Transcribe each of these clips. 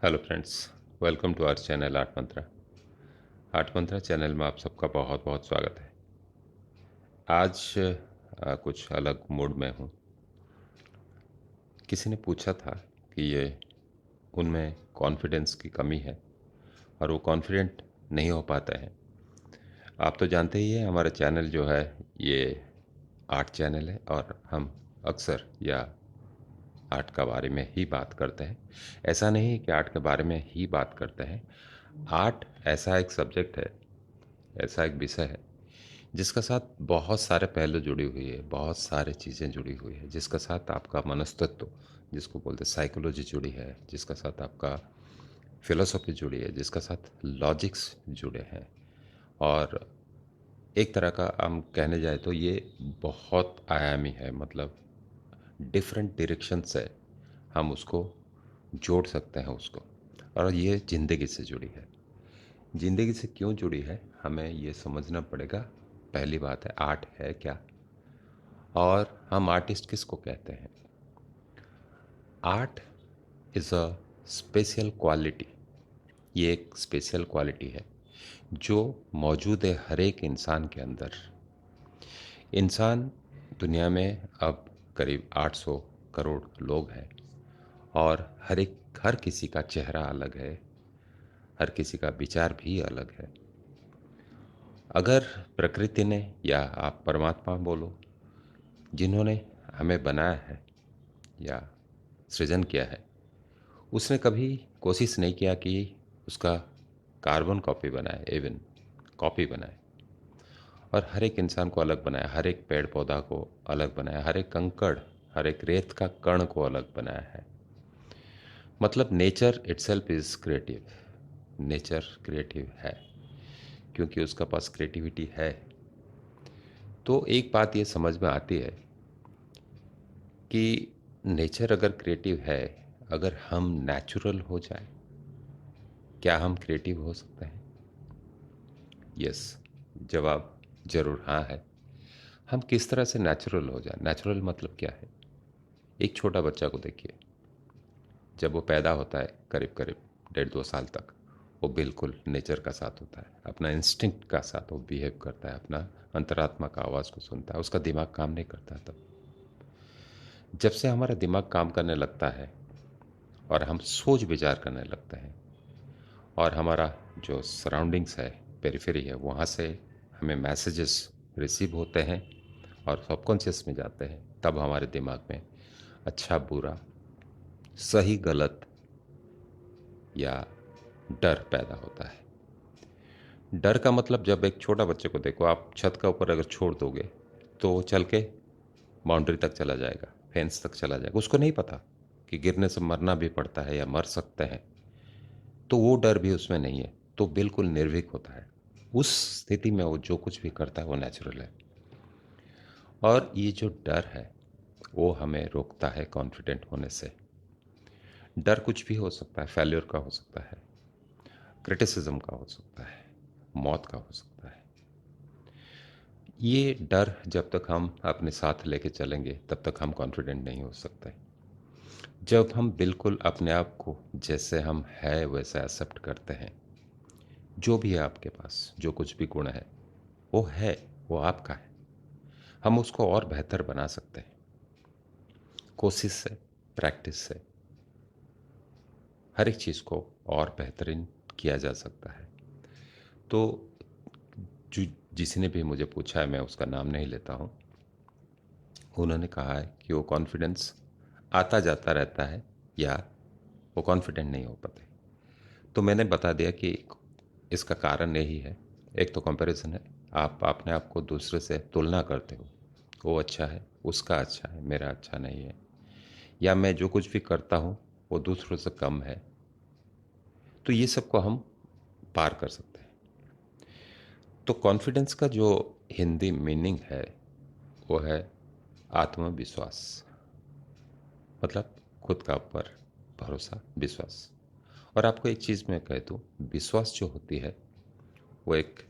Hello friends, welcome to our channel Art Mantra. Art Mantra channel में आप सबका बहुत बहुत स्वागत है। आज कुछ अलग मूड में हूँ। किसी ने पूछा था कि ये उनमें कॉन्फिडेंस की कमी है और वो कॉन्फिडेंट नहीं हो पाते हैं। आप तो जानते ही हैं हमारा चैनल जो है ये आर्ट चैनल है और हम अक्सर या आर्ट के बारे में ही बात करते हैं। ऐसा नहीं है कि आर्ट के बारे में ही बात करते हैं। आर्ट ऐसा एक सब्जेक्ट है, ऐसा एक विषय है जिसका साथ बहुत सारे पहलू जुड़ी हुई है, बहुत सारी चीज़ें जुड़ी हुई है, जिसका साथ आपका मनस्तत्व जिसको बोलते हैं साइकोलॉजी जुड़ी है, जिसका साथ आपका फिलोसॉफी जुड़ी है, जिसका साथ लॉजिक्स जुड़े हैं। और एक तरह का हम कहने जाए तो ये बहुत आयामी है, मतलब डिफरेंट डायरेक्शन से हम उसको जोड़ सकते हैं उसको। और ये ज़िंदगी से जुड़ी है। ज़िंदगी से क्यों जुड़ी है हमें ये समझना पड़ेगा। पहली बात है आर्ट है क्या, और हम आर्टिस्ट किसको कहते हैं। Art is a special quality. ये एक स्पेशल क्वालिटी है जो मौजूद है हर एक इंसान के अंदर। इंसान दुनिया में अब करीब 800 करोड़ लोग हैं और हर किसी का चेहरा अलग है, हर किसी का विचार भी अलग है। अगर प्रकृति ने या आप परमात्मा बोलो, जिन्होंने हमें बनाया है या सृजन किया है, उसने कभी कोशिश नहीं किया कि उसका कार्बन कॉपी बनाए, इवन कॉपी बनाए। और हर एक इंसान को अलग बनाया, हर एक पेड़ पौधा को अलग बनाया, हर एक कंकड़, हर एक रेत का कण को अलग बनाया है। मतलब nature itself is creative. Nature creative है क्योंकि उसका पास क्रिएटिविटी है। तो एक बात ये समझ में आती है कि नेचर अगर क्रिएटिव है, अगर हम नेचुरल हो जाए, क्या हम क्रिएटिव हो सकते हैं? यस, जवाब जरूर हाँ है। हम किस तरह से नेचुरल हो जाए? नेचुरल मतलब क्या है? एक छोटा बच्चा को देखिए, जब वो पैदा होता है करीब करीब 1.5-2 साल तक, वो बिल्कुल नेचर का साथ होता है, अपना इंस्टिंक्ट का साथ वो बिहेव करता है, अपना अंतरात्मा का आवाज़ को सुनता है, उसका दिमाग काम नहीं करता। तब जब से हमारा दिमाग काम करने लगता है और हम सोच विचार करने लगते हैं और हमारा जो सराउंडिंग्स है, पेरिफेरी है, वहाँ से हमें मैसेजेस रिसीव होते हैं और सबकॉन्शियस में जाते हैं, तब हमारे दिमाग में अच्छा बुरा, सही गलत या डर पैदा होता है। डर का मतलब, जब एक छोटा बच्चे को देखो, आप छत का ऊपर अगर छोड़ दोगे तो वो चल के बाउंड्री तक चला जाएगा, फेंस तक चला जाएगा। उसको नहीं पता कि गिरने से मरना भी पड़ता है या मर सकते हैं, तो वो डर भी उसमें नहीं है, तो बिल्कुल निर्भीक होता है। उस स्थिति में वो जो कुछ भी करता है वो नेचुरल है। और ये जो डर है वो हमें रोकता है कॉन्फिडेंट होने से। डर कुछ भी हो सकता है, फेल्योर का हो सकता है, क्रिटिसिज्म का हो सकता है, मौत का हो सकता है। ये डर जब तक हम अपने साथ लेके चलेंगे तब तक हम कॉन्फिडेंट नहीं हो सकते। जब हम बिल्कुल अपने आप को जैसे हम है वैसा एक्सेप्ट करते हैं, जो भी है आपके पास, जो कुछ भी गुण है, वो आपका है। हम उसको और बेहतर बना सकते हैं कोशिश से, प्रैक्टिस से। हर एक चीज़ को और बेहतरीन किया जा सकता है। तो जो जिसने भी मुझे पूछा है, मैं उसका नाम नहीं लेता हूँ, उन्होंने कहा है कि वो कॉन्फिडेंस आता जाता रहता है या वो कॉन्फिडेंट नहीं हो पाते। तो मैंने बता दिया कि इसका कारण यही है। एक तो कंपैरिजन है, आप अपने आप को दूसरे से तुलना करते हो, वो अच्छा है, उसका अच्छा है, मेरा अच्छा नहीं है, या मैं जो कुछ भी करता हूँ वो दूसरों से कम है। तो ये सब को हम पार कर सकते हैं। तो कॉन्फिडेंस का जो हिंदी मीनिंग है वो है आत्मविश्वास। मतलब खुद का ऊपर भरोसा, विश्वास। और आपको एक चीज़ मैं कह दूँ, विश्वास जो होती है वो एक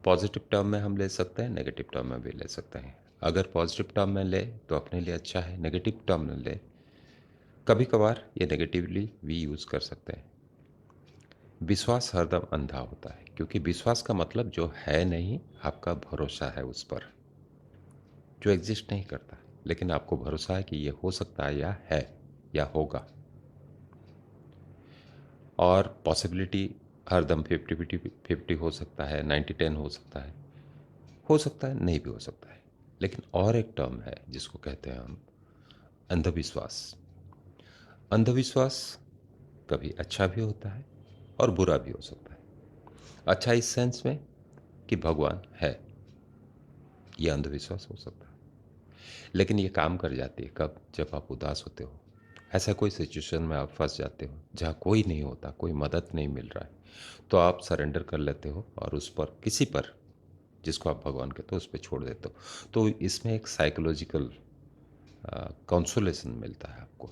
पॉजिटिव टर्म में हम ले सकते हैं, नेगेटिव टर्म में भी ले सकते हैं। अगर पॉजिटिव टर्म में ले तो अपने लिए अच्छा है, नेगेटिव टर्म में ले कभी कभार ये नेगेटिवली भी यूज़ कर सकते हैं। विश्वास हरदम अंधा होता है, क्योंकि विश्वास का मतलब जो है नहीं, आपका भरोसा है उस पर, जो एग्जिस्ट नहीं करता, लेकिन आपको भरोसा है कि ये हो सकता है या होगा। और पॉसिबिलिटी हरदम 50-50 हो सकता है, 90-10 हो सकता है, नहीं भी हो सकता है। लेकिन और एक टर्म है जिसको कहते हैं हम अंधविश्वास। अंधविश्वास कभी अच्छा भी होता है और बुरा भी हो सकता है। अच्छा इस सेंस में कि भगवान है, ये अंधविश्वास हो सकता है। लेकिन ये काम कर जाती है कब? जब आप उदास होते हो, ऐसा कोई सिचुएशन में आप फंस जाते हो जहाँ कोई नहीं होता, कोई मदद नहीं मिल रहा है, तो आप सरेंडर कर लेते हो और उस पर, किसी पर, जिसको आप भगवान कहते हो, उस पर छोड़ देते हो। तो इसमें एक साइकोलॉजिकल कंसोलेशन मिलता है आपको।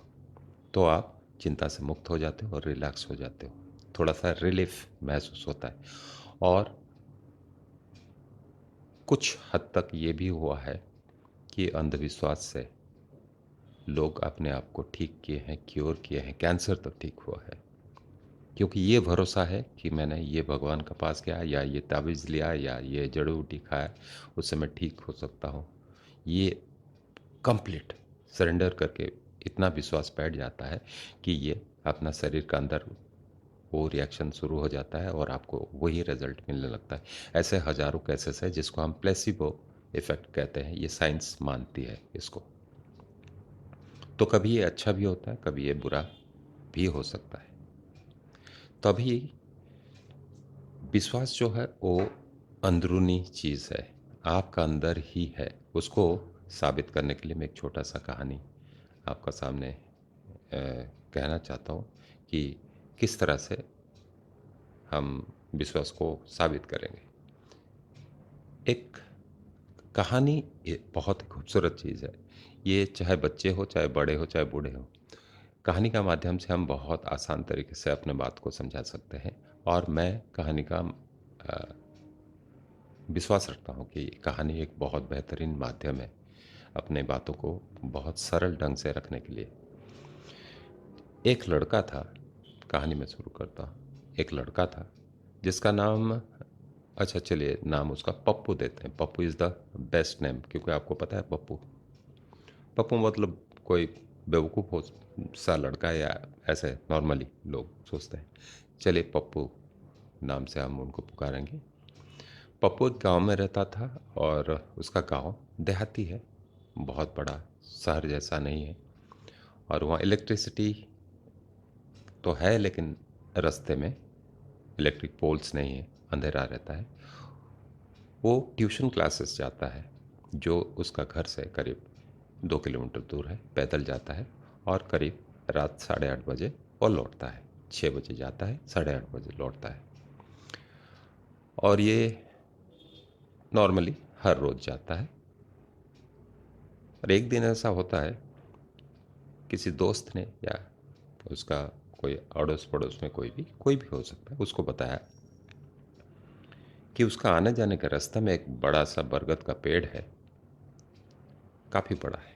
तो आप चिंता से मुक्त हो जाते हो और रिलैक्स हो जाते हो, थोड़ा सा रिलीफ महसूस होता है। और कुछ हद तक ये भी हुआ है कि अंधविश्वास से लोग अपने आप को ठीक किए हैं, क्योर किए हैं, कैंसर तक ठीक हुआ है, क्योंकि ये भरोसा है कि मैंने ये भगवान के पास गया या ये ताबीज़ लिया या ये जड़ी बूटी खाया, उससे मैं ठीक हो सकता हूँ। ये कंप्लीट सरेंडर करके इतना विश्वास बैठ जाता है कि ये अपना शरीर का अंदर वो रिएक्शन शुरू हो जाता है और आपको वही रिजल्ट मिलने लगता है। ऐसे हज़ारों केसेस है जिसको हम प्लेसिबो इफ़ेक्ट कहते हैं, ये साइंस मानती है इसको। तो कभी ये अच्छा भी होता है, कभी ये बुरा भी हो सकता है। तभी विश्वास जो है वो अंदरूनी चीज़ है, आपका अंदर ही है। उसको साबित करने के लिए मैं एक छोटा सा कहानी आपका सामने कहना चाहता हूँ कि किस तरह से हम विश्वास को साबित करेंगे। एक कहानी ये बहुत ही खूबसूरत चीज़ है। ये चाहे बच्चे हो, चाहे बड़े हो, चाहे बूढ़े हो, कहानी का माध्यम से हम बहुत आसान तरीके से अपने बात को समझा सकते हैं। और मैं कहानी का विश्वास रखता हूँ कि कहानी एक बहुत बेहतरीन माध्यम है अपने बातों को बहुत सरल ढंग से रखने के लिए। एक लड़का था, कहानी में शुरू करता हूँ। एक लड़का था जिसका नाम, अच्छा चलिए नाम उसका पप्पू देते हैं। Pappu is the best name, क्योंकि आपको पता है पप्पू, पप्पू मतलब कोई बेवकूफ़ हो सा लड़का, या ऐसे नॉर्मली लोग सोचते हैं। चलिए पप्पू नाम से हम उनको पुकारेंगे। पप्पू एक गांव में रहता था और उसका गांव देहाती है, बहुत बड़ा शहर जैसा नहीं है। और वहाँ इलेक्ट्रिसिटी तो है, लेकिन रास्ते में इलेक्ट्रिक पोल्स नहीं है, अंधेरा रहता है। वो ट्यूशन क्लासेस जाता है, जो उसका घर से करीब 2 किलोमीटर दूर है, पैदल जाता है और करीब रात 8:30 बजे वो लौटता है। 6 बजे जाता है, 8:30 बजे लौटता है। और ये नॉर्मली हर रोज़ जाता है। और एक दिन ऐसा होता है, किसी दोस्त ने या उसका कोई अड़ोस पड़ोस में कोई भी हो सकता है, उसको बताया कि उसका आने जाने का रास्ता में एक बड़ा सा बरगद का पेड़ है, काफ़ी बड़ा है।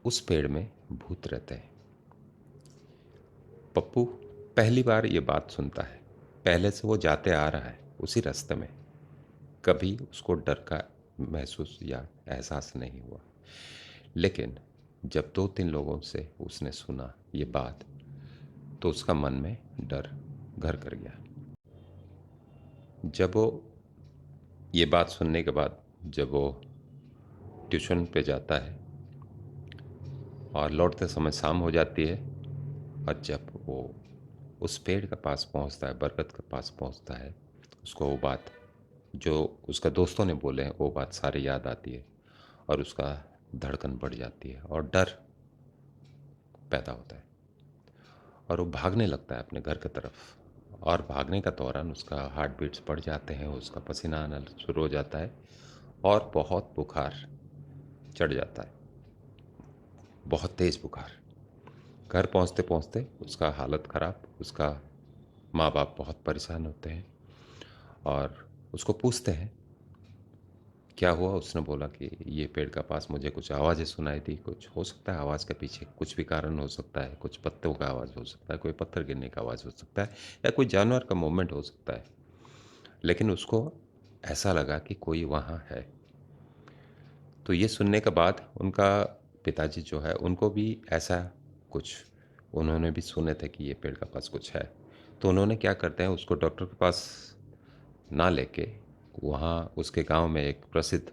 उस पेड़ में भूत रहते हैं। पप्पू पहली बार ये बात सुनता है। पहले से वो जाते आ रहा है उसी रास्ते में, कभी उसको डर का महसूस या एहसास नहीं हुआ। लेकिन जब 2-3 लोगों से उसने सुना ये बात, तो उसका मन में डर घर कर गया। जब वो ये बात सुनने के बाद, जब वो ट्यूशन पे जाता है और लौटते समय शाम हो जाती है, और जब वो उस पेड़ के पास पहुंचता है, बरगद के पास पहुंचता है, उसको वो बात जो उसका दोस्तों ने बोले हैं वो बात सारी याद आती है और उसका धड़कन बढ़ जाती है और डर पैदा होता है और वो भागने लगता है अपने घर की तरफ। और भागने का दौरान उसका हार्ट बीट्स बढ़ जाते हैं, उसका पसीना आना शुरू हो जाता है और बहुत बुखार चढ़ जाता है, बहुत तेज़ बुखार। घर पहुंचते पहुंचते उसका हालत ख़राब, उसका माँ बाप बहुत परेशान होते हैं और उसको पूछते हैं क्या हुआ? उसने बोला कि ये पेड़ के पास मुझे कुछ आवाज़ें सुनाई दी, कुछ हो सकता है आवाज़ के पीछे कुछ भी कारण हो सकता है, कुछ पत्तों का आवाज़ हो सकता है, कोई पत्थर गिरने का आवाज़ हो सकता है या कोई जानवर का मूवमेंट हो सकता है। लेकिन उसको ऐसा लगा कि कोई वहाँ है। तो ये सुनने के बाद उनका पिताजी जो है उनको भी ऐसा कुछ उन्होंने भी सुने थे कि ये पेड़ के पास कुछ है। तो उन्होंने क्या करते हैं उसको डॉक्टर के पास ना लेके वहाँ उसके गाँव में एक प्रसिद्ध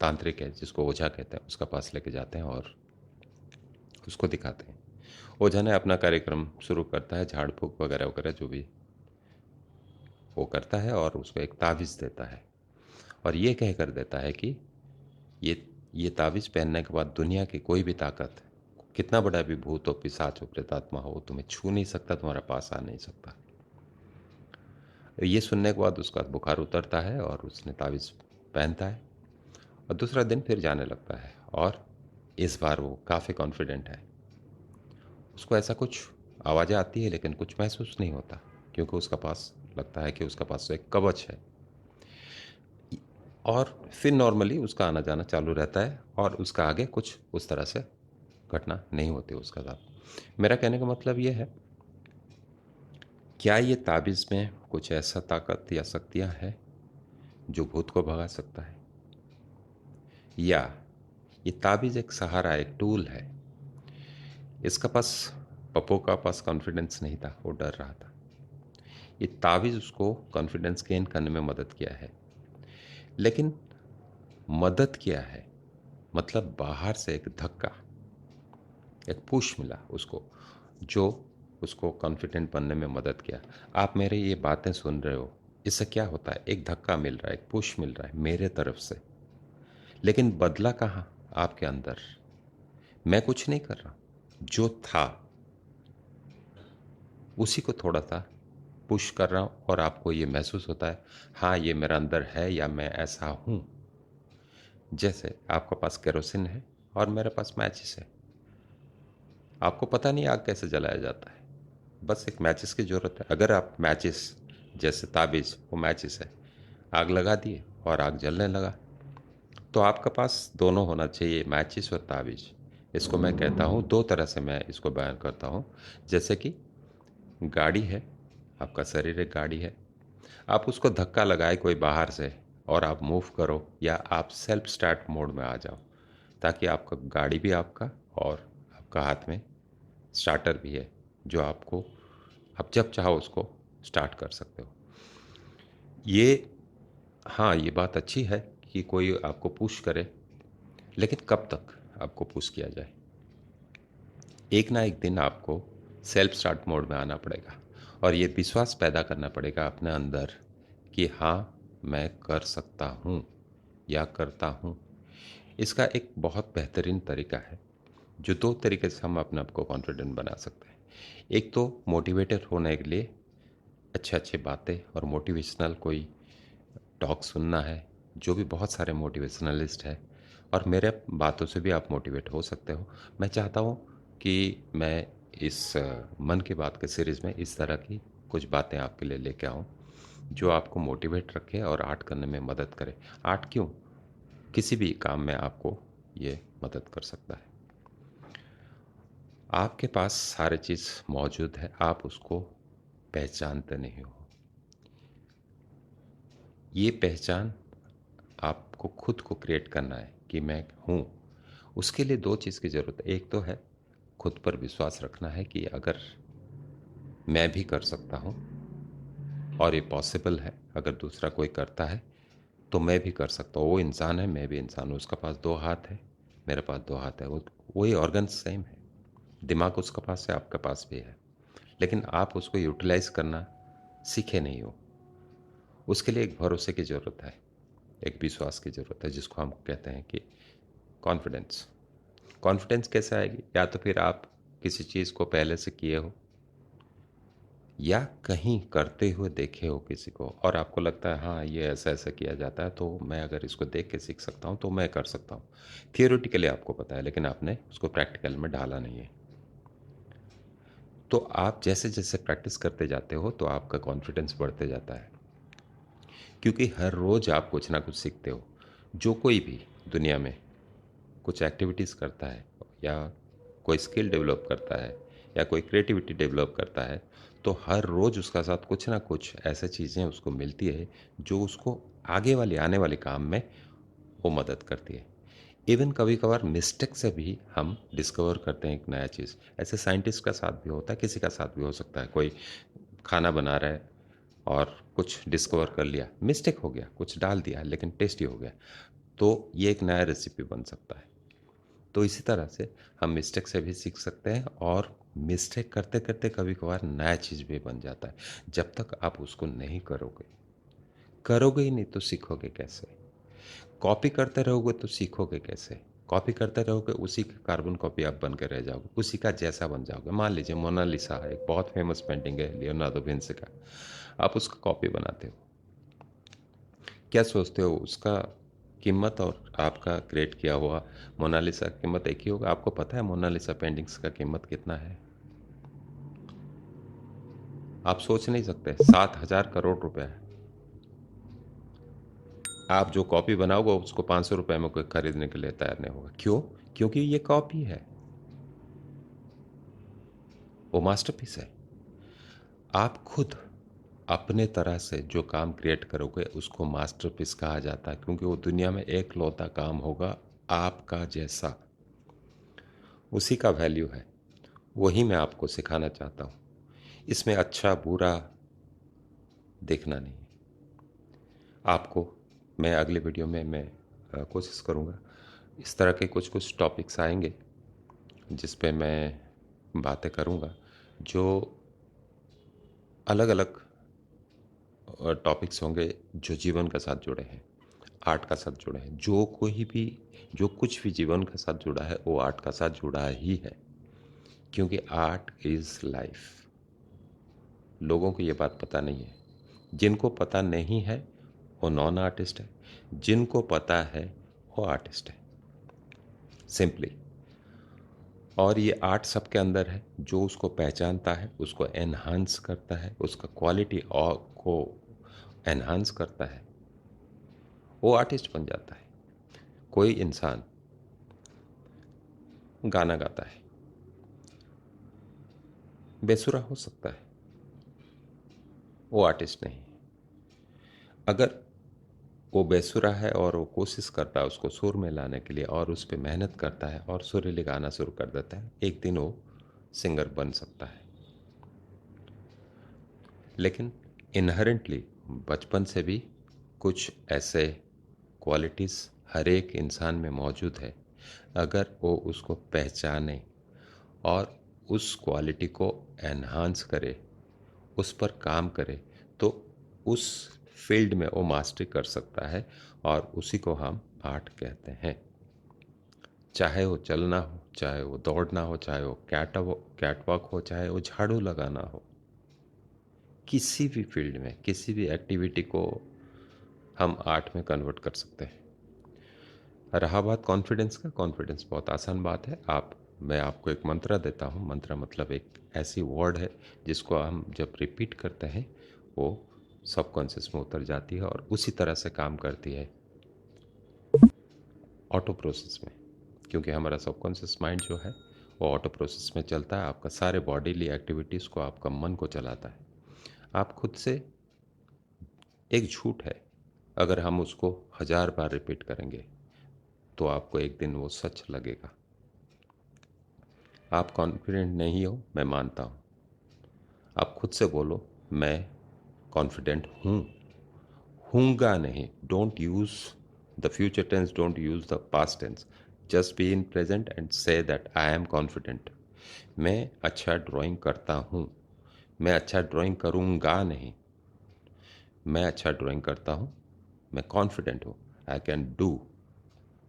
तांत्रिक है जिसको ओझा कहते हैं, उसके पास लेके जाते हैं और उसको दिखाते हैं। ओझा ने अपना कार्यक्रम शुरू करता है, झाड़-फूँक वगैरह-वगैरह जो भी वो करता है और उसको एक ताबीज़ देता है और ये कहकर देता है कि ये ये ताबीज़ पहनने के बाद दुनिया की कोई भी ताकत, कितना बड़ा भी भूत हो, पिशाच हो, प्रेतात्मा हो, वो तुम्हें छू नहीं सकता, तुम्हारे पास आ नहीं सकता। ये सुनने के बाद उसका बुखार उतरता है और उसने ताबीज़ पहनता है और दूसरा दिन फिर जाने लगता है और इस बार वो काफ़ी कॉन्फिडेंट है। उसको ऐसा कुछ आवाज़ें आती है लेकिन कुछ महसूस नहीं होता क्योंकि उसका पास लगता है कि उसका पास तो एक कवच है। और फिर नॉर्मली उसका आना-जाना चालू रहता है और उसका आगे कुछ उस तरह से घटना नहीं होती उसके साथ। मेरा कहने का मतलब ये है, क्या ये ताबीज़ में कुछ ऐसा ताकत या शक्तियाँ हैं, जो भूत को भगा सकता है? या ये ताबीज़ एक सहारा, एक टूल है? इसका पास पप्पू का पास कॉन्फिडेंस नहीं था, वो डर रहा था। ये ताबीज़ उसको कॉन्फिडेंस गेन करने में मदद किया है। लेकिन मदद किया है, मतलब बाहर से एक धक्का, एक पुश मिला उसको, जो उसको कॉन्फिडेंट बनने में मदद किया। आप मेरे ये बातें सुन रहे हो, इससे क्या होता है? एक धक्का मिल रहा है, एक पुश मिल रहा है मेरे तरफ से। लेकिन बदला कहाँ? आपके अंदर। मैं कुछ नहीं कर रहा हूँ। जो था, उसी को थोड़ा-सा पुश कर रहा हूँ और आपको ये महसूस होता है, हाँ, ये मेरे अंदर है या मैं ऐसा हूँ। जैसे आपके पास केरोसिन है और मेरे पास माचिस है। आपको पता नहीं आग कैसे जलाया जाता है। बस एक मैचिस की ज़रूरत है। अगर आप मैचिस जैसे ताबीज़ वो मैचिस है, आग लगा दिए और आग जलने लगा, तो आपके पास दोनों होना चाहिए मैचिस और ताबीज़। इसको मैं कहता हूँ 2 तरह से मैं इसको बयान करता हूँ। जैसे कि गाड़ी है, आपका शरीर एक गाड़ी है, आप उसको धक्का लगाए कोई बाहर से और आप मूव करो या आप सेल्फ स्टार्ट मोड में आ जाओ, ताकि आपका गाड़ी भी आपका और आपका हाथ में स्टार्टर भी है, जो आपको आप जब चाहो उसको स्टार्ट कर सकते हो। ये हाँ, ये बात अच्छी है कि कोई आपको पुश करे, लेकिन कब तक आपको पुश किया जाए? एक ना एक दिन आपको सेल्फ स्टार्ट मोड में आना पड़ेगा और ये विश्वास पैदा करना पड़ेगा अपने अंदर कि हाँ, मैं कर सकता हूँ या करता हूँ। इसका एक बहुत बेहतरीन तरीका है, जो 2 तरीके से हम अपने आप को कॉन्फिडेंट बना सकते हैं। एक तो मोटिवेटेड होने के लिए अच्छे-अच्छे बातें और मोटिवेशनल कोई टॉक सुनना है, जो भी बहुत सारे मोटिवेशनलिस्ट हैं और मेरे बातों से भी आप मोटिवेट हो सकते हो। मैं चाहता हूँ कि मैं इस मन की बात के सीरीज़ में इस तरह की कुछ बातें आपके लिए लेके आऊँ, जो आपको मोटिवेट रखे और आर्ट करने में मदद करे। आर्ट क्यों? किसी भी काम में आपको ये मदद कर सकता है। आपके पास सारी चीज़ मौजूद है, आप उसको पहचानते नहीं हो। ये पहचान आपको खुद को क्रिएट करना है कि मैं हूँ। उसके लिए 2 चीज़ की ज़रूरत है। एक तो है खुद पर विश्वास रखना है कि अगर मैं भी कर सकता हूँ और ये पॉसिबल है, अगर दूसरा कोई करता है, तो मैं भी कर सकता हूँ। वो इंसान है, मैं भी इंसान हूँ। उसके पास 2 हाथ है, मेरे पास 2 हाथ है। वो वही ऑर्गन्स सेम है। दिमाग उसके पास है, आपके पास भी है। लेकिन आप उसको यूटिलाइज़ करना सीखे नहीं हो। उसके लिए एक भरोसे की ज़रूरत है, एक विश्वास की ज़रूरत है, जिसको हम कहते हैं कि कॉन्फिडेंस। कॉन्फिडेंस कैसे आएगी? या तो फिर आप किसी चीज़ को पहले से किए हो या कहीं करते हुए देखे हो किसी को और आपको लगता है हाँ, ये ऐसा-ऐसा किया जाता है तो मैं अगर इसको देख के सीख सकता हूँ तो मैं कर सकता हूँ। थियोरेटिकली आपको पता है लेकिन आपने उसको प्रैक्टिकल में ढाला नहीं है। तो आप जैसे-जैसे प्रैक्टिस करते जाते हो तो आपका कॉन्फिडेंस बढ़ते जाता है। क्योंकि हर रोज़ आप कुछ ना कुछ सीखते हो। जो कोई भी दुनिया में कुछ एक्टिविटीज़ करता है या कोई स्किल डेवलप करता है या कोई क्रिएटिविटी डेवलप करता है, तो हर रोज़ उसका साथ कुछ ना कुछ ऐसी चीज़ें उसको मिलती है जो उसको आगे वाली आने वाले काम में वो मदद करती है। इवन कभी-कभार मिस्टेक से भी हम डिस्कवर करते हैं एक नया चीज़। ऐसे साइंटिस्ट का साथ भी होता है, किसी का साथ भी हो सकता है। कोई खाना बना रहा है और कुछ डिस्कवर कर लिया, मिस्टेक हो गया, कुछ डाल दिया लेकिन टेस्टी हो गया, तो ये एक नया रेसिपी बन सकता है। तो इसी तरह से हम मिस्टेक से भी सीख सकते हैं और मिस्टेक करते-करते कभी-कभार नया चीज़ भी बन जाता है। जब तक आप उसको नहीं करोगे, करोगे ही नहीं तो सीखोगे कैसे? कॉपी करते रहोगे तो सीखोगे कैसे? कॉपी करते रहोगे, उसी की कार्बन कॉपी आप बन के रह जाओगे, उसी का जैसा बन जाओगे। मान लीजिए मोनालिसा है, एक बहुत फेमस पेंटिंग है लियोनार्डो विंसी का, आप उसका कॉपी बनाते हो। क्या सोचते हो उसका कीमत और आपका क्रिएट किया हुआ मोनालिसा की कीमत एक ही होगा? आपको पता है मोनालिसा पेंटिंग्स का कीमत कितना है? आप सोच नहीं सकते, 7,000 करोड़ रुपए है। आप जो कॉपी बनाओगे उसको 500 रुपए में कोई खरीदने के लिए तैयार नहीं होगा। क्यों? क्योंकि ये कॉपी है, वो मास्टरपीस है। आप खुद अपने तरह से जो काम क्रिएट करोगे उसको मास्टरपीस कहा जाता है, क्योंकि वो दुनिया में एकलौता काम होगा आपका जैसा, उसी का वैल्यू है। वही मैं आपको सिखाना चाहता हूँ। इसमें अच्छा बुरा देखना नहीं है। आपको मैं अगले वीडियो में मैं कोशिश करूँगा, इस तरह के कुछ कुछ टॉपिक्स आएंगे जिस पे मैं बातें करूँगा, जो अलग अलग टॉपिक्स होंगे जो जीवन के साथ जुड़े हैं, आर्ट का साथ जुड़े हैं। जो कोई भी, जो कुछ भी जीवन के साथ जुड़ा है वो आर्ट का साथ जुड़ा ही है, क्योंकि आर्ट इज़ लाइफ। लोगों को ये बात पता नहीं है। जिनको पता नहीं है वो नॉन आर्टिस्ट है, जिनको पता है वो आर्टिस्ट है, सिंपली। और ये आर्ट सबके अंदर है, जो उसको पहचानता है, उसको एनहांस करता है, उसका क्वालिटी और को एनहांस करता है, वो आर्टिस्ट बन जाता है। कोई इंसान गाना गाता है, बेसुरा हो सकता है, वो आर्टिस्ट नहीं है। अगर वो बेसुरा है और वो कोशिश करता है उसको सुर में लाने के लिए और उस पर मेहनत करता है और सुरीली गाना शुरू कर देता है, एक दिन वो सिंगर बन सकता है। लेकिन इनहेरेंटली बचपन से भी कुछ ऐसे क्वालिटीज़ हर एक इंसान में मौजूद है। अगर वो उसको पहचाने और उस क्वालिटी को एनहांस करे, उस पर काम करे, तो उस फील्ड में वो मास्टरी कर सकता है और उसी को हम आर्ट कहते हैं। चाहे वो चलना हो, चाहे वो दौड़ना हो, चाहे वो कैटवॉक हो, चाहे वो झाड़ू लगाना हो, किसी भी फील्ड में किसी भी एक्टिविटी को हम आर्ट में कन्वर्ट कर सकते हैं। रहा बात कॉन्फिडेंस का, कॉन्फिडेंस बहुत आसान बात है। मैं आपको एक मंत्र देता हूँ। मंत्र मतलब एक ऐसी वर्ड है जिसको हम जब रिपीट करते हैं वो सबकॉन्शियस में उतर जाती है और उसी तरह से काम करती है ऑटो प्रोसेस में, क्योंकि हमारा सबकॉन्शियस माइंड जो है वो ऑटो प्रोसेस में चलता है। आपका सारे बॉडीली एक्टिविटीज़ को, आपका मन को चलाता है। आप खुद से, एक झूठ है, अगर हम उसको 1000 बार रिपीट करेंगे तो आपको एक दिन वो सच लगेगा। आप कॉन्फिडेंट नहीं हो, मैं मानता हूँ। आप खुद से बोलो, मैं कॉन्फिडेंट हूँ। हूँगा नहीं, don't use the future tense, don't use the past tense, just be in present and say that I am confident. मैं अच्छा ड्राइंग करता हूँ, मैं अच्छा ड्राइंग करूँगा नहीं, मैं अच्छा ड्राइंग करता हूँ, मैं कॉन्फिडेंट हूँ, I can do.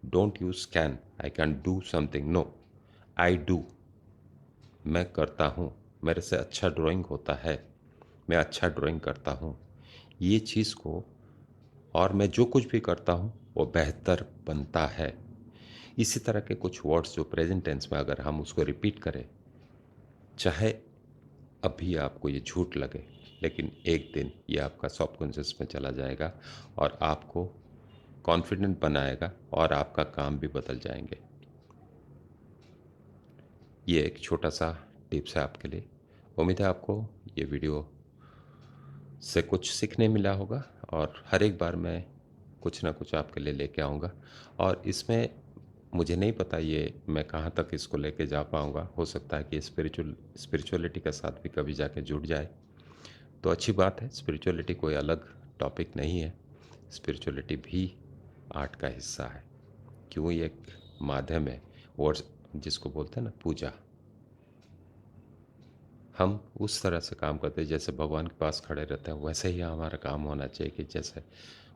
Don't use can, I can do something, no, I do. मैं करता हूँ, मेरे से अच्छा ड्राइंग होता है, मैं अच्छा ड्राइंग करता हूँ, ये चीज़ को, और मैं जो कुछ भी करता हूँ वो बेहतर बनता है। इसी तरह के कुछ वर्ड्स जो प्रेजेंट टेंस में अगर हम उसको रिपीट करें, चाहे अभी आपको ये झूठ लगे, लेकिन एक दिन ये आपका सबकॉन्शियस में चला जाएगा और आपको कॉन्फिडेंट बनाएगा और आपका काम भी बदल जाएंगे। ये एक छोटा सा टिप्स है आपके लिए। उम्मीद है आपको ये वीडियो से कुछ सीखने मिला होगा, और हर एक बार मैं कुछ ना कुछ आपके लिए लेके आऊँगा। और इसमें मुझे नहीं पता ये मैं कहाँ तक इसको लेके जा पाऊँगा। हो सकता है कि स्पिरिचुअलिटी के साथ भी कभी जाके जुड़ जाए, तो अच्छी बात है। स्पिरिचुअलिटी कोई अलग टॉपिक नहीं है, स्पिरिचुअलिटी भी आर्ट का हिस्सा है। क्यों, ये एक माध्यम है, और जिसको बोलते हैं ना पूजा, हम उस तरह से काम करते हैं जैसे भगवान के पास खड़े रहते हैं, वैसे ही हमारा काम होना चाहिए कि जैसे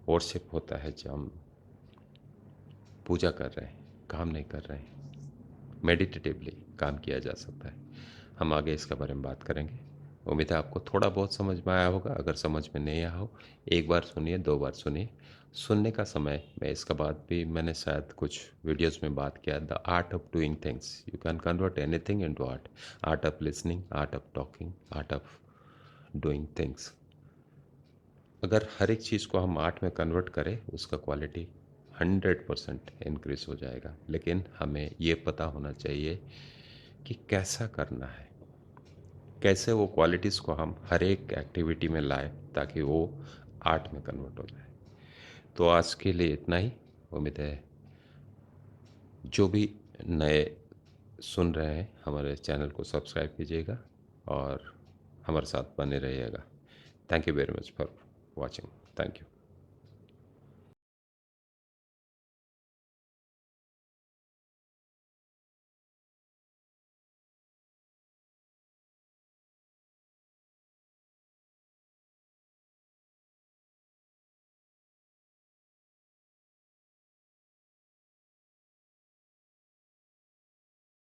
वर्शिप होता है, जब हम पूजा कर रहे हैं, काम नहीं कर रहे हैं, मेडिटेटिवली काम किया जा सकता है। हम आगे इसके बारे में बात करेंगे। उम्मीद है आपको थोड़ा बहुत समझ में आया होगा। अगर समझ में नहीं आया हो, एक बार सुनिए, दो बार सुनिए। सुनने का समय मैं इसके बाद भी मैंने शायद कुछ वीडियोस में बात किया, the art of doing things. You can convert anything into art. Art of listening, art of talking, art of doing things. अगर हर एक चीज़ को हम आर्ट में कन्वर्ट करें, उसका क्वालिटी 100% इंक्रीज हो जाएगा। लेकिन हमें ये पता होना चाहिए कि कैसा करना है, कैसे वो क्वालिटीज़ को हम हर एक एक्टिविटी में लाए ताकि वो आर्ट में कन्वर्ट हो जाए। तो आज के लिए इतना ही। उम्मीद है जो भी नए सुन रहे हैं, हमारे चैनल को सब्सक्राइब कीजिएगा और हमारे साथ बने रहिएगा। Thank you very much for watching. Thank you.